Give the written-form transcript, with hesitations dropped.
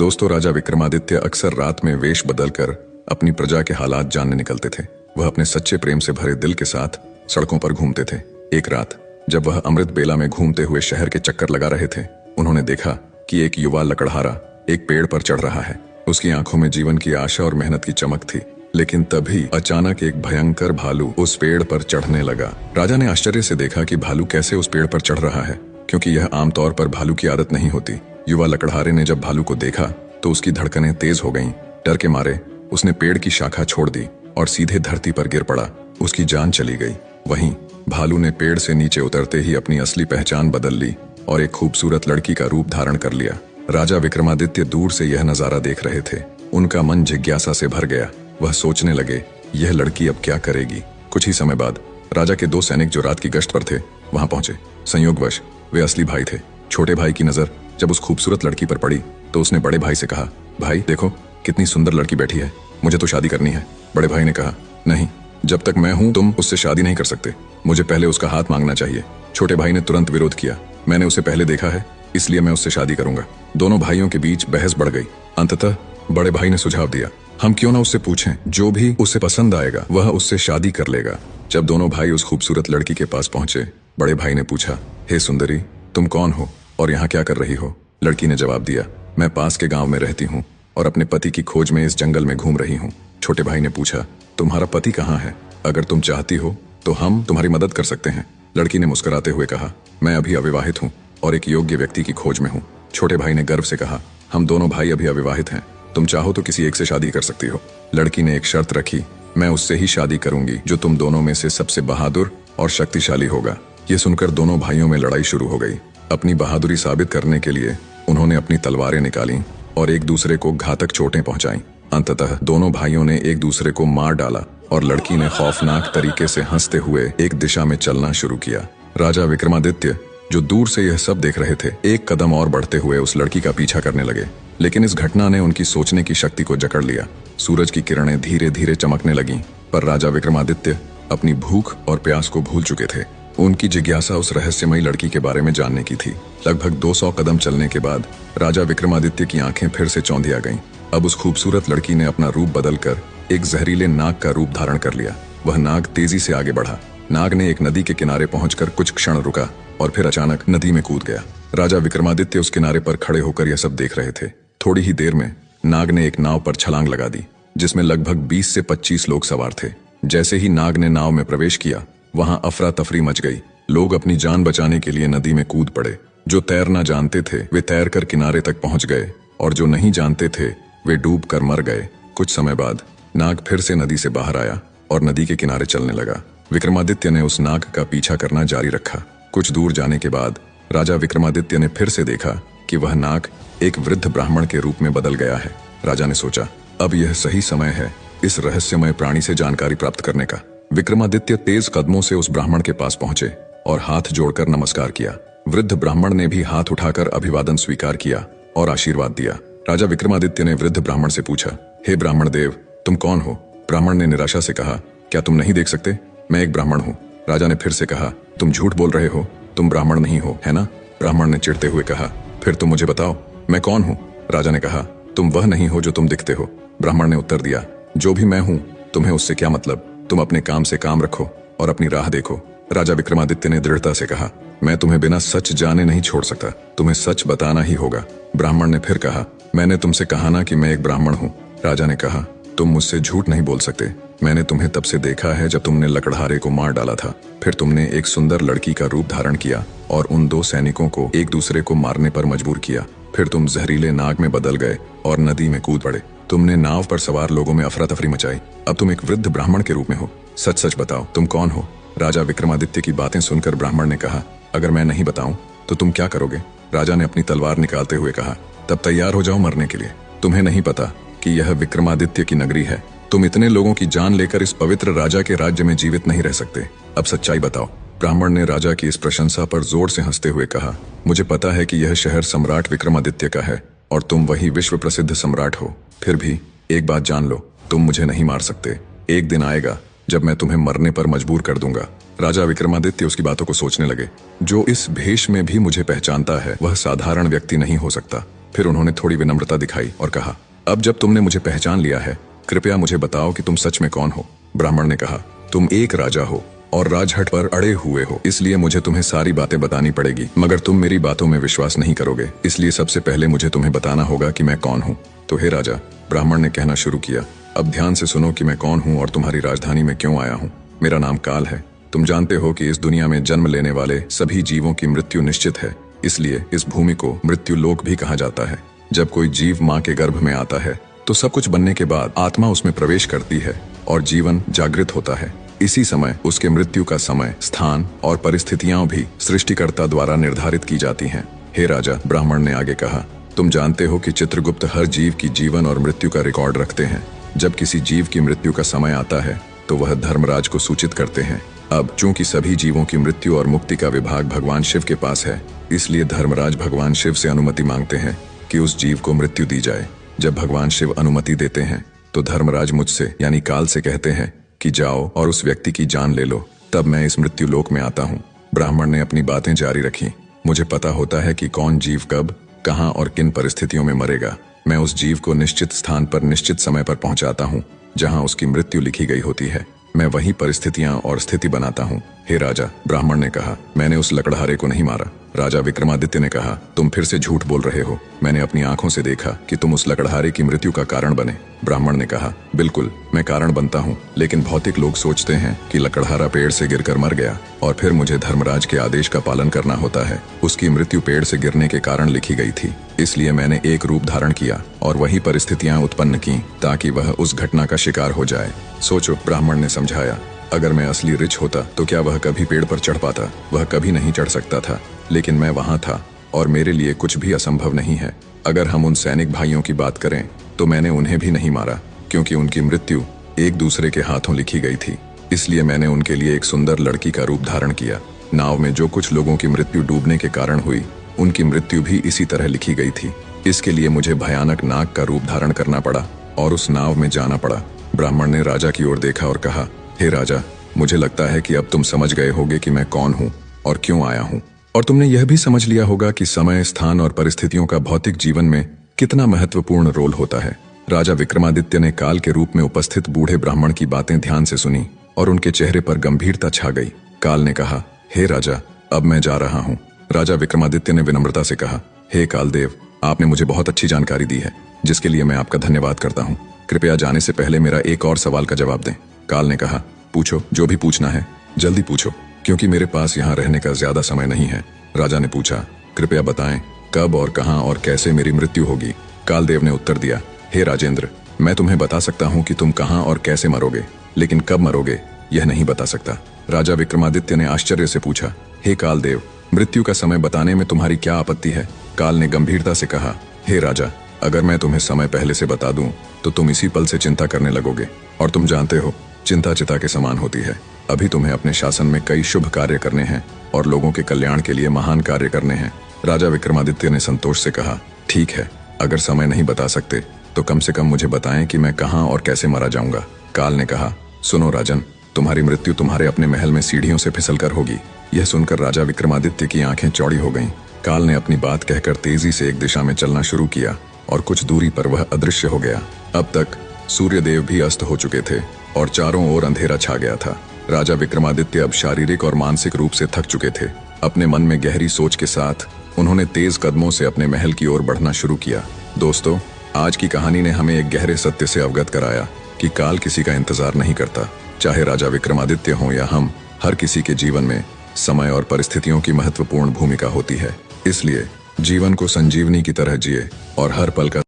दोस्तों, राजा विक्रमादित्य अक्सर रात में वेश बदलकर अपनी प्रजा के हालात जानने निकलते थे। वह अपने सच्चे प्रेम से भरे दिल के साथ सड़कों पर घूमते थे। एक रात जब वह अमृत बेला में घूमते हुए शहर के चक्कर लगा रहे थे, उन्होंने देखा कि एक युवा लकड़हारा एक पेड़ पर चढ़ रहा है। उसकी आंखों में जीवन की आशा और मेहनत की चमक थी। लेकिन तभी अचानक एक भयंकर भालू उस पेड़ पर चढ़ने लगा। राजा ने आश्चर्य से देखा कि भालू कैसे उस पेड़ पर चढ़ रहा है, क्योंकि यह आमतौर पर भालू की आदत नहीं होती। युवा लकड़हारे ने जब भालू को देखा तो उसकी धड़कनें तेज हो गईं। डर के मारे उसने पेड़ की शाखा छोड़ दी और सीधे धरती पर गिर पड़ा। उसकी जान चली गई। वहीं भालू ने पेड़ से नीचे उतरते ही अपनी असली पहचान बदल ली और एक खूबसूरत लड़की का रूप धारण कर लिया। राजा विक्रमादित्य दूर से यह नजारा देख रहे थे। उनका मन जिज्ञासा से भर गया। वह सोचने लगे, यह लड़की अब क्या करेगी। कुछ ही समय बाद राजा के दो सैनिक जो रात की गश्त पर थे वहां पहुंचे। संयोगवश वे असली भाई थे। छोटे भाई की नजर जब उस खूबसूरत लड़की पर पड़ी तो उसने बड़े भाई से कहा, भाई देखो कितनी सुंदर लड़की बैठी है, मुझे तो शादी करनी है। बड़े भाई ने कहा, नहीं, जब तक मैं हूं तुम उससे शादी नहीं कर सकते, मुझे पहले उसका हाथ मांगना चाहिए। छोटे भाई ने तुरंत विरोध किया, मैंने उसे पहले देखा है, इसलिए मैं उससे शादी करूंगा। दोनों भाइयों के बीच बहस बढ़ गई। अंततः बड़े भाई ने सुझाव दिया, हम क्यों ना उससे पूछें, जो भी उसे पसंद आएगा वह उससे शादी कर लेगा। जब दोनों भाई उस खूबसूरत लड़की के पास पहुंचे, बड़े भाई ने पूछा, हे सुंदरी, तुम कौन हो और यहाँ क्या कर रही हो। लड़की ने जवाब दिया, मैं पास के गांव में रहती हूँ और अपने पति की खोज में इस जंगल में घूम रही हूँ। छोटे भाई ने पूछा, तुम्हारा पति कहाँ है, अगर तुम चाहती हो तो हम तुम्हारी मदद कर सकते हैं। लड़की ने मुस्कुराते हुए कहा, मैं अभी अविवाहित हूँ और एक योग्य व्यक्ति की खोज में हूँ। छोटे भाई ने गर्व से कहा, हम दोनों भाई अभी अविवाहित हैं, तुम चाहो तो किसी एक से शादी कर सकती हो। लड़की ने एक शर्त रखी, मैं उससे ही शादी करूंगी जो तुम दोनों में से सबसे बहादुर और शक्तिशाली होगा। ये सुनकर दोनों भाइयों में लड़ाई शुरू हो गई। अपनी बहादुरी साबित करने के लिए उन्होंने अपनी तलवारें निकाली और एक दूसरे को घातक चोटें पहुंचाईं। अंततः दोनों भाइयों ने एक दूसरे को मार डाला और लड़की ने खौफनाक तरीके से हंसते हुए एक दिशा में चलना शुरू किया। राजा विक्रमादित्य जो दूर से यह सब देख रहे थे, एक कदम और बढ़ते हुए उस लड़की का पीछा करने लगे। लेकिन इस घटना ने उनकी सोचने की शक्ति को जकड़ लिया। सूरज की किरणें धीरे धीरे चमकने लगीं, पर राजा विक्रमादित्य अपनी भूख और प्यास को भूल चुके थे। उनकी जिज्ञासा उस रहस्यमयी लड़की के बारे में जानने की थी। लगभग 200 कदम चलने के बाद राजा विक्रमादित्य की आंखें फिर से चौंधिया गईं। अब उस खूबसूरत लड़की ने अपना रूप बदलकर एक जहरीले नाग का रूप धारण कर लिया। वह नाग तेजी से आगे बढ़ा। नाग ने एक नदी के किनारे पहुंचकर कुछ क्षण रुका और फिर अचानक नदी में कूद गया। राजा विक्रमादित्य उस किनारे पर खड़े होकर यह सब देख रहे थे। थोड़ी ही देर में नाग ने एक नाव पर छलांग लगा दी, जिसमें लगभग 20 से 25 लोग सवार थे। जैसे ही नाग ने नाव में प्रवेश किया, वहां अफरा तफरी मच गई। लोग अपनी जान बचाने के लिए नदी में कूद पड़े। जो तैरना जानते थे वे तैरकर किनारे तक पहुंच गए और जो नहीं जानते थे वे डूब कर मर गए। कुछ समय बाद नाग फिर से नदी से बाहर आया और नदी के किनारे चलने लगा। विक्रमादित्य ने उस नाग का पीछा करना जारी रखा। कुछ दूर जाने के बाद राजा विक्रमादित्य ने फिर से देखा कि वह नाग एक वृद्ध ब्राह्मण के रूप में बदल गया है। राजा ने सोचा, अब यह सही समय है इस रहस्यमय प्राणी से जानकारी प्राप्त करने का। विक्रमादित्य तेज कदमों से उस ब्राह्मण के पास पहुंचे और हाथ जोड़कर नमस्कार किया। वृद्ध ब्राह्मण ने भी हाथ उठाकर अभिवादन स्वीकार किया और आशीर्वाद दिया। राजा विक्रमादित्य ने वृद्ध ब्राह्मण से पूछा, हे ब्राह्मण देव, तुम कौन हो। ब्राह्मण ने निराशा से कहा, क्या तुम नहीं देख सकते, मैं एक ब्राह्मण हूँ। राजा ने फिर से कहा, तुम झूठ बोल रहे हो, तुम ब्राह्मण नहीं हो, है ना। ब्राह्मण ने चिढ़ते हुए कहा, फिर तुम मुझे बताओ मैं कौन हूँ। राजा ने कहा, तुम वह नहीं हो जो तुम दिखते हो। ब्राह्मण ने उत्तर दिया, जो भी मैं हूँ तुम्हें उससे क्या मतलब, तुम अपने काम से काम रखो और अपनी राह देखो। राजा विक्रमादित्य ने दृढ़ता से कहा, मैं तुम्हें बिना सच जाने नहीं छोड़ सकता, तुम्हें सच बताना ही होगा। ब्राह्मण ने फिर कहा, मैंने तुमसे कहा ना कि मैं एक ब्राह्मण हूँ। राजा ने कहा, तुम मुझसे झूठ नहीं बोल सकते, मैंने तुम्हें तब से देखा है जब तुमने लकड़हारे को मार डाला था। फिर तुमने एक सुंदर लड़की का रूप धारण किया और उन दो सैनिकों को एक दूसरे को मारने पर मजबूर किया। फिर तुम जहरीले नाग में बदल गए और नदी में कूद पड़े। तुमने नाव पर सवार लोगों में अफरा तफरी मचाई। अब तुम एक वृद्ध ब्राह्मण के रूप में हो। सच सच बताओ, तुम कौन हो। राजा विक्रमादित्य की बातें सुनकर ब्राह्मण ने कहा, अगर मैं नहीं बताऊं तो तुम क्या करोगे। राजा ने अपनी तलवार निकालते हुए कहा, तब तैयार हो जाओ मरने के लिए। तुम्हें नहीं पता कि यह विक्रमादित्य की नगरी है। तुम इतने लोगों की जान लेकर इस पवित्र राजा के राज्य में जीवित नहीं रह सकते। अब सच्चाई बताओ। ब्राह्मण ने राजा की इस प्रशंसा पर जोर से हंसते हुए कहा, मुझे पता है कि यह शहर सम्राट विक्रमादित्य का है और तुम वही विश्व प्रसिद्ध सम्राट हो। फिर भी एक बात जान लो, तुम मुझे नहीं मार सकते। एक दिन आएगा जब मैं तुम्हें मरने पर मजबूर कर दूंगा। राजा विक्रमादित्य उसकी बातों को सोचने लगे। जो इस भेष में भी मुझे पहचानता है वह साधारण व्यक्ति नहीं हो सकता। फिर उन्होंने थोड़ी विनम्रता दिखाई और कहा, अब जब तुमने मुझे पहचान लिया है, कृपया मुझे बताओ कि तुम सच में कौन हो। ब्राह्मण ने कहा, तुम एक राजा हो और राजहट पर अड़े हुए हो, इसलिए मुझे तुम्हें सारी बातें बतानी पड़ेगी, मगर तुम मेरी बातों में विश्वास नहीं करोगे, इसलिए सबसे पहले मुझे तुम्हें बताना होगा कि मैं कौन हूँ। तो हे राजा, ब्राह्मण ने कहना शुरू किया, अब ध्यान से सुनो कि मैं कौन हूँ और तुम्हारी राजधानी में क्यों आया हूँ। मेरा नाम काल है। तुम जानते हो कि इस दुनिया में जन्म लेने वाले सभी जीवों की मृत्यु निश्चित है, इसलिए इस भूमि को मृत्यु लोक भी कहा जाता है। जब कोई जीव माँ के गर्भ में आता है तो सब कुछ बनने के बाद आत्मा उसमें प्रवेश करती है और जीवन जागृत होता है। इसी समय उसके मृत्यु का समय, स्थान और परिस्थितियां भी सृष्टिकर्ता द्वारा निर्धारित की जाती हैं। हे राजा, ब्राह्मण ने आगे कहा, तुम जानते हो कि चित्रगुप्त हर जीव की जीवन और मृत्यु का रिकॉर्ड रखते हैं। जब किसी जीव की मृत्यु का समय आता है तो वह धर्मराज को सूचित करते हैं। अब चूंकि सभी जीवों की मृत्यु और मुक्ति का विभाग भगवान शिव के पास है, इसलिए धर्मराज भगवान शिव से अनुमति मांगते हैं कि उस जीव को मृत्यु दी जाए। जब भगवान शिव अनुमति देते हैं तो धर्मराज मुझसे यानी काल से कहते हैं कि जाओ और उस व्यक्ति की जान ले लो, तब मैं इस मृत्यु लोक में आता हूँ। ब्राह्मण ने अपनी बातें जारी रखी, मुझे पता होता है कि कौन जीव कब, कहाँ और किन परिस्थितियों में मरेगा। मैं उस जीव को निश्चित स्थान पर निश्चित समय पर पहुंचाता हूँ जहाँ उसकी मृत्यु लिखी गई होती है। मैं वही परिस्थितियां और स्थिति बनाता हूँ। हे राजा, ब्राह्मण ने कहा, मैंने उस लकड़हारे को नहीं मारा। राजा विक्रमादित्य ने कहा, तुम फिर से झूठ बोल रहे हो। मैंने अपनी आंखों से देखा कि तुम उस लकड़हारे की मृत्यु का कारण बने। ब्राह्मण ने कहा, बिल्कुल, मैं कारण बनता हूँ, लेकिन भौतिक लोग सोचते हैं कि लकड़हारा पेड़ से गिरकर मर गया और फिर मुझे धर्मराज के आदेश का पालन करना होता है। उसकी मृत्यु पेड़ से गिरने के कारण लिखी गई थी, इसलिए मैंने एक रूप धारण किया और वही परिस्थितियां उत्पन्न की ताकि वह उस घटना का शिकार हो जाए। सोचो, ब्राह्मण ने समझाया, अगर मैं असली रिच होता तो क्या वह कभी पेड़ पर चढ़ पाता? वह कभी नहीं चढ़ सकता था, लेकिन मैं वहां था और मेरे लिए कुछ भी असंभव नहीं है। अगर हम उन सैनिक भाइयों की बात करें तो मैंने उन्हें भी नहीं मारा, क्योंकि उनकी मृत्यु एक दूसरे के हाथों लिखी गई थी। इसलिए मैंने उनके लिए एक सुंदर लड़की का रूप धारण किया। नाव में जो कुछ लोगों की मृत्यु डूबने के कारण हुई, उनकी मृत्यु भी इसी तरह लिखी गई थी। इसके लिए मुझे भयानक नाग का रूप धारण करना पड़ा और उस नाव में जाना पड़ा। ब्राह्मण ने राजा की ओर देखा और कहा, हे राजा, मुझे लगता है कि अब तुम समझ गए होगे कि मैं कौन हूँ और क्यों आया हूँ, और तुमने यह भी समझ लिया होगा कि समय, स्थान और परिस्थितियों का भौतिक जीवन में कितना महत्वपूर्ण रोल होता है। राजा विक्रमादित्य ने काल के रूप में उपस्थित बूढ़े ब्राह्मण की बातें ध्यान से सुनी और उनके चेहरे पर गंभीरता छा गई। काल ने कहा, हे राजा, अब मैं जा रहा हूँ। राजा विक्रमादित्य ने विनम्रता से कहा, हे कालदेव, आपने मुझे बहुत अच्छी जानकारी दी है, जिसके लिए मैं आपका धन्यवाद करता हूँ। कृपया जाने से पहले मेरा एक और सवाल का जवाब दें। काल ने कहा, पूछो, जो भी पूछना है जल्दी पूछो, क्योंकि मेरे पास यहाँ रहने का ज्यादा समय नहीं है। राजा ने पूछा, कृपया बताएं कब और कहाँ और कैसे मेरी मृत्यु होगी। कालदेव ने उत्तर दिया, हे राजेंद्र, मैं तुम्हें बता सकता हूँ कि तुम कहाँ और कैसे मरोगे, लेकिन कब मरोगे यह नहीं बता सकता। राजा विक्रमादित्य ने आश्चर्य से पूछा, हे कालदेव, मृत्यु का समय बताने में तुम्हारी क्या आपत्ति है? काल ने गंभीरता से कहा, हे राजा, अगर मैं तुम्हें समय पहले से बता दूं तो तुम इसी पल से चिंता करने लगोगे, और तुम जानते हो चिंता चिता के समान होती है। अभी तुम्हें अपने शासन में कई शुभ कार्य करने हैं और लोगों के कल्याण के लिए महान कार्य करने हैं। राजा विक्रमादित्य ने संतोष से कहा, ठीक है, अगर समय नहीं बता सकते तो कम से कम मुझे बताएं कि मैं कहाँ और कैसे मारा जाऊंगा। काल ने कहा, सुनो राजन, तुम्हारी मृत्यु तुम्हारे अपने महल में सीढ़ियों से फिसलकर होगी। यह सुनकर राजा विक्रमादित्य की आंखें चौड़ी हो गईं। काल ने अपनी बात कहकर तेजी से एक दिशा में चलना शुरू किया और कुछ दूरी पर वह अदृश्य हो गया। अब तक सूर्यदेव भी अस्त हो चुके थे और चारों ओर अंधेरा छा गया था। राजा विक्रमादित्य अब शारीरिक और मानसिक रूप से थक चुके थे। अपने मन में गहरी सोच के साथ उन्होंने तेज कदमों से अपने महल की ओर बढ़ना शुरू किया। दोस्तों, आज की कहानी ने हमें एक गहरे सत्य से अवगत कराया कि काल किसी का इंतजार नहीं करता। चाहे राजा विक्रमादित्य हो या हम, हर किसी के जीवन में समय और परिस्थितियों की महत्वपूर्ण भूमिका होती है। इसलिए जीवन को संजीवनी की तरह जिए और हर पल का